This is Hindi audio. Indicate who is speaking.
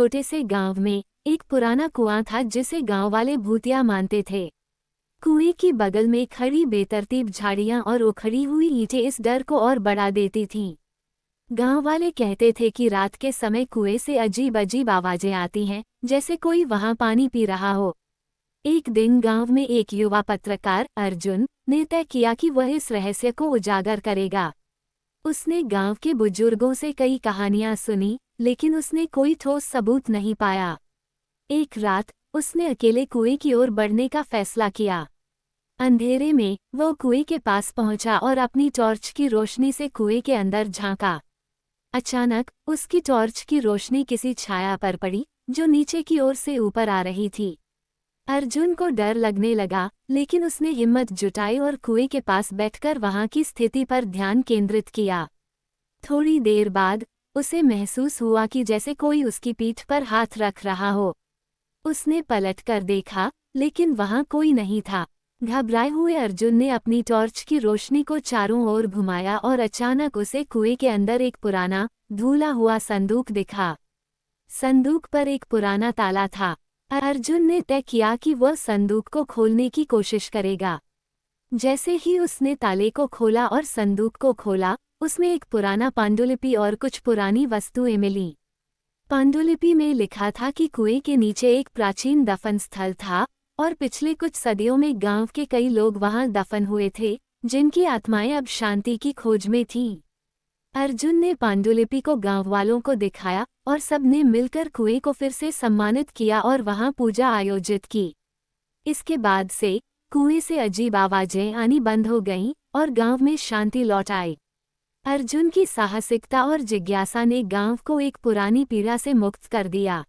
Speaker 1: छोटे से गांव में एक पुराना कुआं था जिसे गांव वाले भूतिया मानते थे। कुएं की बगल में खड़ी बेतरतीब झाड़ियां और उखड़ी हुई ईंटें इस डर को और बढ़ा देती थीं। गांव वाले कहते थे कि रात के समय कुएं से अजीब अजीब आवाजें आती हैं, जैसे कोई वहां पानी पी रहा हो। एक दिन गांव में एक युवा पत्रकार अर्जुन ने तय किया कि वह इस रहस्य को उजागर करेगा। उसने गांव के बुजुर्गों से कई कहानियां सुनी, लेकिन उसने कोई ठोस सबूत नहीं पाया। एक रात उसने अकेले कुएं की ओर बढ़ने का फैसला किया। अंधेरे में वो कुएं के पास पहुंचा और अपनी टॉर्च की रोशनी से कुएं के अंदर झांका। अचानक उसकी टॉर्च की रोशनी किसी छाया पर पड़ी, जो नीचे की ओर से ऊपर आ रही थी। अर्जुन को डर लगने लगा, लेकिन उसने हिम्मत जुटाई और कुएं के पास बैठकर वहां की स्थिति पर ध्यान केंद्रित किया। थोड़ी देर बाद उसे महसूस हुआ कि जैसे कोई उसकी पीठ पर हाथ रख रहा हो। उसने पलटकर देखा, लेकिन वहां कोई नहीं था। घबराए हुए अर्जुन ने अपनी टॉर्च की रोशनी को चारों ओर घुमाया और अचानक उसे कुएं के अंदर एक पुराना, धुला हुआ संदूक दिखा। संदूक पर एक पुराना ताला था। अर्जुन ने तय किया कि वह संदूक को खोलने की कोशिश करेगा। जैसे ही उसने ताले को खोला और संदूक को खोला, उसमें एक पुराना पांडुलिपि और कुछ पुरानी वस्तुएं मिलीं। पांडुलिपि में लिखा था कि कुएं के नीचे एक प्राचीन दफन स्थल था और पिछले कुछ सदियों में गांव के कई लोग वहां दफन हुए थे, जिनकी आत्माएं अब शांति की खोज में थीं। अर्जुन ने पांडुलिपि को गांव वालों को दिखाया और सबने मिलकर कुएं को फिर से सम्मानित किया और वहां पूजा आयोजित की। इसके बाद से कुएं से अजीब आवाजें आनी बंद हो गईं और गांव में शांति लौट आई। अर्जुन की साहसिकता और जिज्ञासा ने गांव को एक पुरानी पीड़ा से मुक्त कर दिया।